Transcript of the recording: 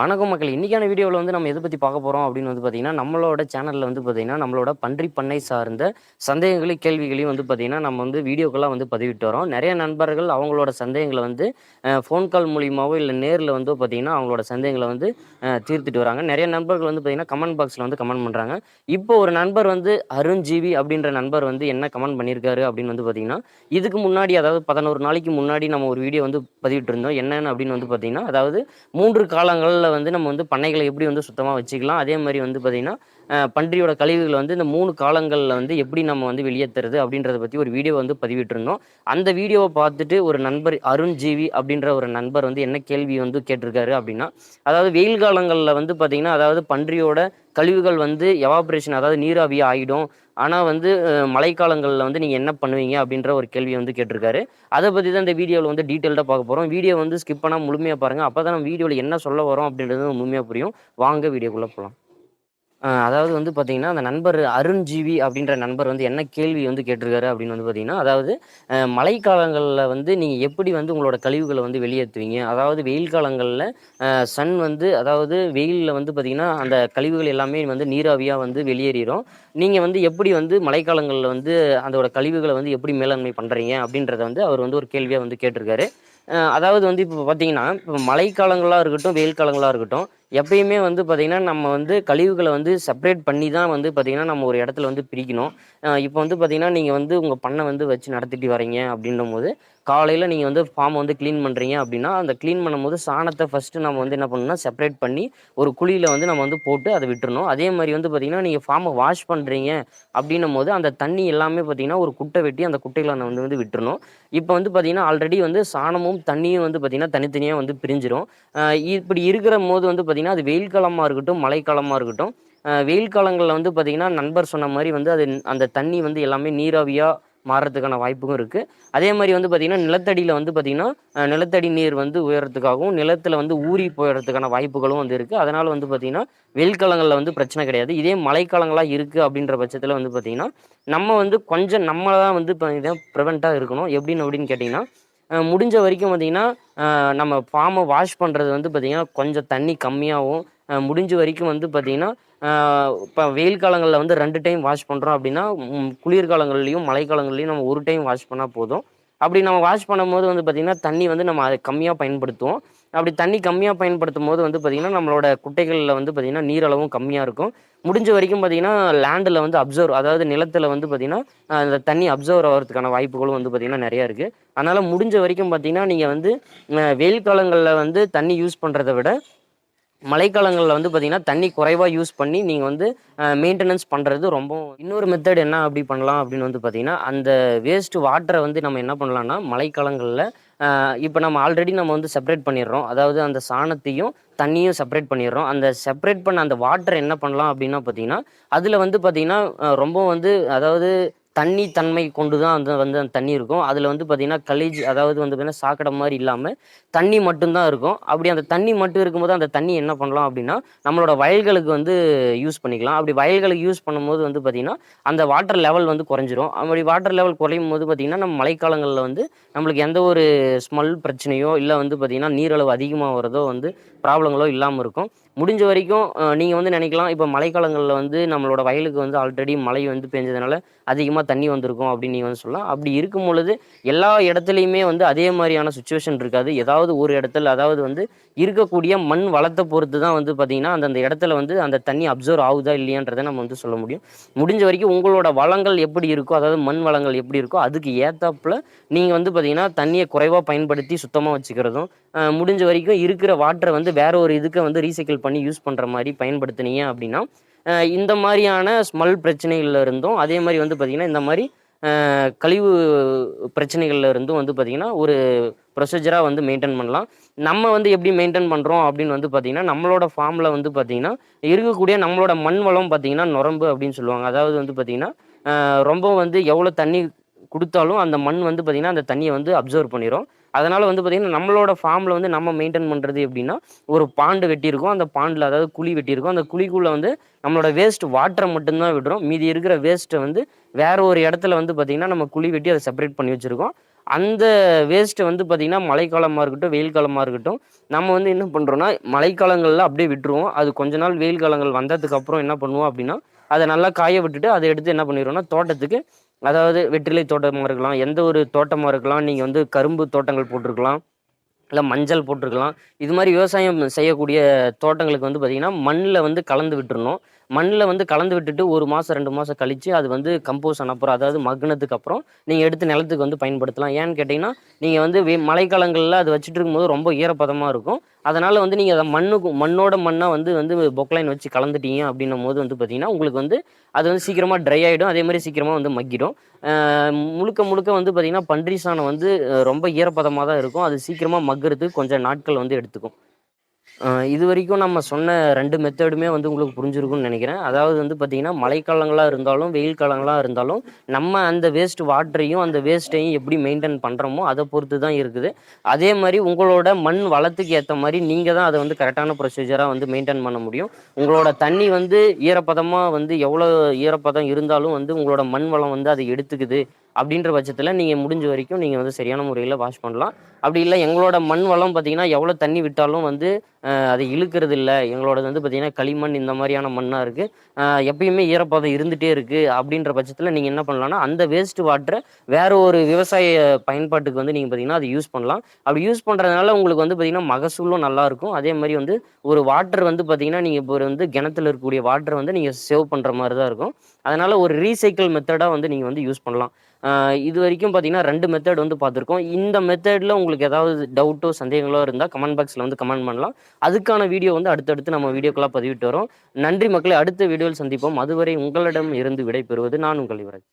வணக்கம் மக்கள். இன்னைக்கான வீடியோவில் வந்து நம்ம எதை பற்றி பார்க்க போகிறோம் அப்படின்னு வந்து பார்த்தீங்கன்னா, நம்மளோட சேனலில் வந்து பார்த்தீங்கன்னா, நம்மளோட பன்றி பண்ணை சார்ந்த சந்தேகங்களையும் கேள்விகளையும் வந்து பார்த்தீங்கன்னா, நம்ம வந்து வீடியோக்கெல்லாம் வந்து பதிவிட்டு வரோம். நிறைய நண்பர்கள் அவங்களோட சந்தேகங்களை வந்து ஃபோன் கால் மூலியமாவோ இல்லை நேரில் வந்து பார்த்தீங்கன்னா, அவங்களோட சந்தேகங்களை வந்து தீர்த்துட்டு வராங்க. நிறைய நண்பர்கள் வந்து பார்த்தீங்கன்னா, கமெண்ட் பாக்ஸில் வந்து கமெண்ட் பண்ணுறாங்க. இப்போ ஒரு நண்பர் வந்து அருண்ஜீவி அப்படின்ற நண்பர் வந்து என்ன கமெண்ட் பண்ணியிருக்காரு அப்படின்னு வந்து பார்த்தீங்கன்னா, இதுக்கு முன்னாடி அதாவது 11 நாளைக்கு முன்னாடி நம்ம ஒரு வீடியோ வந்து பதிவிட்டு இருந்தோம். என்னன்னு அப்படின்னு வந்து பார்த்தீங்கன்னா, அதாவது 3 காலங்கள்ல வந்து நம்ம வந்து பண்ணைகளை எப்படி வந்து சுத்தமா வச்சுக்கலாம். அதே மாரி வந்து பார்த்தீங்கன்னா, பன்றியோட கழிவுகள வந்து இந்த 3 காலங்கள்ல வந்து எப்படி நம்ம வந்து வெளியேத்துறது அப்படின்றத பத்தி ஒரு வீடியோ வந்து பதிவிட்டிருந்தோம். அந்த வீடியோவ பார்த்துட்டு ஒரு நண்பர் அருண் ஜீவி அப்படின்ற ஒரு நண்பர் வந்து என்ன கேள்வி வந்து கேட்டிருக்காரு அப்படின்னா, அதாவது வெயில் காலங்கள்ல வந்து பார்த்தீங்கன்னா, அதாவது பன்றியோட கழிவுகள் வந்து எவாப்பரேஷன் அதாவது நீராவியா ஆயிடும். ஆனா வந்து மழைக்காலங்கள்ல வந்து நீங்க என்ன பண்ணுவீங்க? அப்படின்ற ஒரு கேள்விய வந்து கேட்டிருக்காரு. அத பத்தி தான் இந்த வீடியோல வந்து டீட்டெயில்டா பார்க்க போறோம். வீடியோ வந்து ஸ்கிப் பண்ணாம முழுமையா பாருங்க. அப்பதான் நம்ம வீடியோல என்ன சொல்ல வரோம் அப்படின்றது முழுமையா புரியும். வாங்க வீடியோக்குள்ள போலாம். அதாவது வந்து பார்த்தீங்கன்னா, அந்த நண்பர் அருண்ஜீவி அப்படின்ற நண்பர் வந்து என்ன கேள்வி வந்து கேட்டிருக்காரு அப்படின்னு வந்து பார்த்தீங்கன்னா, அதாவது மழைக்காலங்கள்ல வந்து நீங்க எப்படி வந்து உங்களோட கழிவுகள வந்து வெளியேத்துவீங்க? அதாவது வெயில் காலங்கள்ல சன் வந்து அதாவது வெயில்ல வந்து பார்த்தீங்கன்னா, அந்த கழிவுகள் எல்லாமே வந்து நீராவியா வந்து வெளியேறிரும். நீங்க வந்து எப்படி வந்து மழைக்காலங்கள்ல வந்து அதோட கழிவுகள வந்து எப்படி மேலாண்மை பண்றீங்க? அப்படின்றத வந்து அவர் வந்து ஒரு கேள்வியா வந்து கேட்டிருக்காரு. அதாவது வந்து இப்போ பார்த்தீங்கன்னா, இப்போ மழைக்காலங்களா இருக்கட்டும், வெயில் காலங்களா இருக்கட்டும், எப்பயுமே வந்து பார்த்தீங்கன்னா, நம்ம வந்து கழிவுகள வந்து செப்பரேட் பண்ணி தான் வந்து பார்த்தீங்கன்னா, நம்ம ஒரு இடத்துல வந்து பிரிக்கணும். இப்போ வந்து பார்த்தீங்கன்னா, நீங்க வந்து உங்க பண்ணை வந்து வச்சு நடத்திட்டு வரீங்க அப்படின்னும்போது, காலையில நீங்க வந்து ஃபார்ம் வந்து கிளீன் பண்றீங்க அப்படின்னா, அந்த கிளீன் பண்ணும்போது சாணத்த ஃபர்ஸ்ட்டு நம்ம வந்து என்ன பண்ணணும்னா, செப்பரேட் பண்ணி ஒரு குழியில வந்து நம்ம வந்து போட்டு அத விட்டுறணும். அதே மாரி வந்து பார்த்தீங்கன்னா, நீங்க ஃபார்ம வாஷ் பண்றீங்க அப்படின்னும்போது, அந்த தண்ணி எல்லாமே பார்த்தீங்கன்னா, ஒரு குட்டை வெட்டி அந்த குட்டையில வந்து வந்து விட்டுறணும். இப்ப வந்து பார்த்தீங்கன்னா, ஆல்ரெடி வந்து சாணமும், தண்ணியும் வந்து பார்த்தீங்கன்னா, தனித்தனியா வந்து பிரிஞ்சிரும். அ இப்படி இருக்கிறம்போது வந்து பார்த்தீங்கன்னா, அது வெயில் காலமா இருக்கட்டும், மழைக்காலமா இருக்கட்டும், வெயில் காலங்கள்ல வந்து பார்த்தீங்கன்னா, நண்பர் சொன்ன மாரி வந்து அது அந்த தண்ணி வந்து எல்லாமே நீராவியா மாறுறதுக்கான வாய்ப்பும் இருக்கு. அதே மாரி வந்து பார்த்தீங்கன்னா, நிலத்தடியில வந்து பார்த்தீங்கன்னா, நிலத்தடி நீர் வந்து உயர்றதுக்காகவும், நிலத்தில வந்து ஊறி போயிறதுக்கான வாய்ப்புகளும் வந்து இருக்கு. அதனால வந்து பார்த்தீங்கன்னா, வெயில் காலங்கள்ல வந்து பிரச்சனை கிடையாது. இதே மழைக்காலங்களா இருக்கு அப்படின்ற பட்சத்தில வந்து பார்த்தீங்கன்னா, நம்ம வந்து கொஞ்சம் நம்ம தான் வந்து இப்ப இத ப்ரிவென்ட்டா இருக்கணும். அப்படின்னு கேட்டீங்கன்னா, முடிஞ்ச வரைக்கும் பார்த்தீங்கன்னா, நம்ம ஃபார்ம வாஷ் பண்றது வந்து பார்த்தீங்கன்னா, கொஞ்சம் தண்ணி கம்மியாவும், முடிஞ்ச வரைக்கும் வந்து பார்த்தீங்கன்னா, அ இப்ப வெயில் காலங்கள்ல வந்து 2 டைம் வாஷ் பண்றோம் அப்படின்னா, குளிர்காலங்கள்லயும், மழைக்காலங்கள்லயும் நம்ம 1 டைம் வாஷ் பண்ணா போதும். அப்படி நம்ம வாஷ் பண்ணும்போது வந்து பார்த்தீங்கன்னா, தண்ணி வந்து நம்ம அத கம்மியா பயன்படுத்துவோம். அப்படி தண்ணி கம்மியா பயன்படுத்தும்போது வந்து பார்த்தீங்கன்னா, நம்மளோட குட்டைகள்ல வந்து பார்த்தீங்கன்னா, நீர் அளவும் கம்மியா இருக்கும். முடிஞ்ச வரைக்கும் பார்த்தீங்கன்னா, லேண்ட்ல வந்து அப்சர்வ் அதாவது நிலத்தில வந்து பார்த்தீங்கன்னா, அந்த தண்ணி அப்சர்வ் ஆவறதுக்கான வாய்ப்புகளும் வந்து பார்த்தீங்கன்னா, நெறையா இருக்கு. அதனால முடிஞ்ச வரைக்கும் பார்த்தீங்கன்னா, நீங்க வந்து வெயில் காலங்கள்ல வந்து தண்ணி யூஸ் பண்றத விட, மழைக்காலங்கள்ல வந்து பார்த்தீங்கன்னா, தண்ணி குறைவா யூஸ் பண்ணி நீங்க வந்து மெயின்டனன்ஸ் பண்றது ரொம்ப இன்னொரு மெத்தட் என்ன அப்படி பண்ணலாம் அப்படின்னு வந்து பார்த்தீங்கன்னா, அந்த வேஸ்ட் வாட்டர வந்து நம்ம என்ன பண்ணலாம்னா, மழைக்காலங்கள்ல இப்ப நம்ம ஆல்ரெடி நம்ம வந்து செப்பரேட் பண்ணிடுறோம். அதாவது அந்த சாணத்தையும், தண்ணியும் செப்பரேட் பண்ணிடுறோம். அந்த செப்பரேட் பண்ண அந்த வாட்டர என்ன பண்ணலாம் அப்படின்னா பார்த்தீங்கன்னா, அதில வந்து பார்த்தீங்கன்னா, ரொம்ப வந்து அதாவது தண்ணி தன்மை கொண்டு தான் வந்து அந்த தண்ணி இருக்கும். அதில வந்து பார்த்தீங்கன்னா, கலிஜ் அதாவது வந்து பார்த்தீங்கன்னா, சாக்கடை மாரி இல்லாம தண்ணி மட்டும் தான் இருக்கும். அப்படி அந்த தண்ணி மட்டும் இருக்கும்போது, அந்த தண்ணி என்ன பண்ணலாம் அப்படின்னா, நம்மளோட வயல்களுக்கு வந்து யூஸ் பண்ணிக்கலாம். அப்படி வயல்களுக்கு யூஸ் பண்ணும்போது வந்து பார்த்தீங்கன்னா, அந்த வாட்டர் லெவல் வந்து குறைஞ்சிரும். அப்படி வாட்டர் லெவல் குறையும்போது பார்த்தீங்கன்னா, நம்ம மழைக்காலங்கள்ல வந்து நம்மளுக்கு எந்த ஒரு ஸ்மெல் பிரச்சனையோ, இல்ல வந்து பார்த்தீங்கன்னா, நீரளவு அதிகமா வரதோ வந்து ப்ராப்ளங்களோ இல்லாம இருக்கும். முடிஞ்ச வரைக்கும் நீங்க வந்து நினைக்கலாம், இப்ப மழைக்காலங்கள்ல வந்து நம்மளோட வயலுக்கு வந்து ஆல்ரெடி மழை வந்து பெஞ்சதுனால அதிகமா தண்ணி வந்திருக்கும் அப்படின்னு நீங்க வந்து சொல்லலாம். அப்படி இருக்கும் பொழுது எல்லா இடத்துலயுமே வந்து அதே மாரியான சிச்சுவேஷன் இருக்காது. ஏதாவது ஒரு இடத்துல அதாவது வந்து இருக்கக்கூடிய மண் வளத்த பொறுத்து தான் வந்து பார்த்தீங்கன்னா, அந்தந்த இடத்துல வந்து அந்த தண்ணி அப்சர்வ் ஆகுதா இல்லையான்றத நம்ம வந்து சொல்ல முடியும். முடிஞ்ச வரைக்கும் உங்களோட வளங்கள் எப்படி இருக்கோ, அதாவது மண் வளங்கள் எப்படி இருக்கோ, அதுக்கு ஏத்தாப்புல நீங்க வந்து பார்த்தீங்கன்னா, தண்ணிய குறைவா பயன்படுத்தி சுத்தமா வச்சுக்கிறதும், முடிஞ்ச வரைக்கும் இருக்கிற வாட்டர வந்து வேற ஒரு இதுக்கு வந்து ரீசைக்கிள் பண்ணி யூஸ் பண்ற மாரி பயன்படுத்துனீங்க அப்படின்னா, இந்த மாரியான ஸ்மெல் பிரச்சனைகள்ல இருந்தும், அதே மாரி வந்து பார்த்தீங்கன்னா, இந்த மாரி கழிவு பிரச்சனைகள்ல இருந்தும் வந்து பார்த்தீங்கன்னா, ஒரு ப்ரொசீஜரா வந்து மெயின்டெயின் பண்ணலாம். நம்ம வந்து எப்படி மெயின்டெயின் பண்றோம் அப்படின்னு வந்து பார்த்தீங்கன்னா, நம்மளோட ஃபார்ம்ல வந்து பார்த்தீங்கன்னா, இருக்கக்கூடிய நம்மளோட மண் வளம் பார்த்தீங்கன்னா, நொரம்பு அப்படின்னு சொல்லுவாங்க. அதாவது வந்து பார்த்தீங்கன்னா, ரொம்ப வந்து எவ்வளோ தண்ணி குடுத்தாலும் அந்த மண் வந்து பார்த்தீங்கன்னா, அந்த தண்ணிய வந்து அப்சர்வ் பண்ணிரும். அதனால வந்து பார்த்தீங்கன்னா, நம்மளோட ஃபார்ம்ல வந்து நம்ம மெயின்டெயின் பண்றது எப்படின்னா, ஒரு பாண்டு வெட்டியிருக்கோம். அந்த பாண்டுல அதாவது குழி வெட்டியிருக்கோம். அந்த குழிக்குள்ள வந்து நம்மளோட வேஸ்ட் வாட்டர மட்டும் தான் விடுறோம். மீதி இருக்கிற வேஸ்ட்ட வந்து வேற ஒரு இடத்துல வந்து பார்த்தீங்கன்னா, நம்ம குழி வெட்டி அத செப்பரேட் பண்ணி வச்சிருக்கோம். அந்த வேஸ்ட்டை வந்து பார்த்தீங்கன்னா, மழைக்காலமா இருக்கட்டும், வெயில் காலமா இருக்கட்டும், நம்ம வந்து என்ன பண்றோம்னா, மழைக்காலங்கள்ல அப்படியே விட்டுருவோம். அது கொஞ்ச நாள் வெயில் காலங்கள் வந்ததுக்கு அப்புறம் என்ன பண்ணுவோம் அப்படின்னா, அத நல்லா காய விட்டுட்டு, அத எடுத்து என்ன பண்ணிருவோம்னா, தோட்டத்துக்கு அதாவது வெற்றிலை தோட்டமா இருக்கலாம், எந்த ஒரு தோட்டமா இருக்கலாம். நீங்க வந்து கரும்பு தோட்டங்கள் போட்டிருக்கலாம். இல்ல மஞ்சள் போட்டிருக்கலாம். இது மாரி விவசாயம் செய்யக்கூடிய தோட்டங்களுக்கு வந்து பார்த்தீங்கன்னா, மண்ல வந்து கலந்து விட்டுறணும். மண்ல வந்து கலந்து விட்டுட்டு 1 மாசம், 2 மாசம் கழிச்சு அது வந்து கம்போஸ் ஆன அப்புறம், அதாவது மக்குனதுக்கு அப்புறம் நீங்க எடுத்து நிலத்துக்கு வந்து பயன்படுத்தலாம். ஏன்னு கேட்டீங்கன்னா, நீங்க வந்து மழைக்காலங்கள்ல அது வச்சுட்டு இருக்கும்போது ரொம்ப ஈரப்பதமா இருக்கும். அதனால வந்து நீங்க அத மண்ணோட மண்ணா வந்து வந்து பொக்லைன் வச்சு கலந்துட்டீங்க அப்படின்னும்போது வந்து பார்த்தீங்கன்னா, உங்களுக்கு வந்து அது வந்து சீக்கிரமா ட்ரை ஆயிடும். அதே மாரி சீக்கிரமா வந்து மக்கிடும். அ முழுக்க முழுக்க வந்து பார்த்தீங்கன்னா, பன்றி சாணம் வந்து ரொம்ப ஈரப்பதமா தான் இருக்கும். அது சீக்கிரமா மக்குறதுக்கு கொஞ்சம் நாட்கள் வந்து எடுத்துக்கும். இதுவரைக்கும் நம்ம சொன்ன 2 மெத்தேடுமே வந்து உங்களுக்கு புரிஞ்சிருக்கும்னு நெனைக்கிறேன். அதாவது வந்து பார்த்தீங்கன்னா, மழைக்காலங்களா இருந்தாலும், வெயில் காலங்களா இருந்தாலும், நம்ம அந்த வேஸ்ட் வாட்டரையும், அந்த வேஸ்ட்டையும் எப்படி மெயின்டெயின் பண்றோமோ, அத பொறுத்து தான் இருக்குது. அதே மாரி உங்களோட மண் வளத்துக்கு ஏத்த மாரி நீங்க தான் அத வந்து கரெக்ட்டான ப்ரொசீஜரா வந்து மெயின்டெயின் பண்ண முடியும். உங்களோட தண்ணி வந்து ஈரப்பதமா வந்து எவ்வளோ ஈரப்பதம் இருந்தாலும் வந்து உங்களோட மண் வளம் வந்து அத எடுத்துக்குது. அப்படின்ற பட்சத்தில நீங்க முடிஞ்ச வரைக்கும் நீங்க வந்து சரியான முறையில வாஷ் பண்ணலாம். அப்படி இல்ல எங்களோட மண் வளம் பார்த்தீங்கன்னா, எவ்வளோ தண்ணி விட்டாலும் வந்து அது இழுக்கிறது இல்ல. எங்களோடது வந்து பார்த்தீங்கன்னா, களிமண் இந்த மாரியான மண்ணா இருக்கு. எப்பயுமே ஈரப்பதம் இருந்துட்டே இருக்கு. அப்படின்ற பட்சத்தில நீங்க என்ன பண்ணலாம்னா, அந்த வேஸ்ட் வாட்டர வேற ஒரு விவசாய பயன்பாட்டுக்கு வந்து நீங்க பார்த்தீங்கன்னா, அத யூஸ் பண்ணலாம். அப்படி யூஸ் பண்றதுனால உங்களுக்கு வந்து பார்த்தீங்கன்னா, மகசூலும் நல்லாருக்கும். அதே மாரி வந்து ஒரு வாட்டர் வந்து பார்த்தீங்கன்னா, நீங்க இப்போ வந்து கிணத்துல இருக்கக்கூடிய வாட்டர வந்து நீங்க சேவ் பண்ற மாரி தான் இருக்கும். அதனால ஒரு ரீசைக்கிள் மெத்தடா வந்து நீங்க வந்து யூஸ் பண்ணலாம். இதுவரைக்கும் பார்த்தீங்கன்னா 2 மெத்தட் வந்து பார்த்துருக்கோம். இந்த மெத்தட்ல உங்களுக்கு ஏதாவது டவுட்டோ, சந்தேகங்களோ இருந்தா கமெண்ட் பாக்ஸ்ல வந்து கமெண்ட் பண்ணலாம். அதுக்கான வீடியோ வந்து அடுத்தடுத்து நம்ம வீடியோக்களா பதிவிட்டு வரோம். நன்றி மக்களே! அடுத்த வீடியோவில் சந்திப்போம். அதுவரை உங்களிடம் இருந்து விடைபெறுவது நான் உங்கள் யுவராஜ்.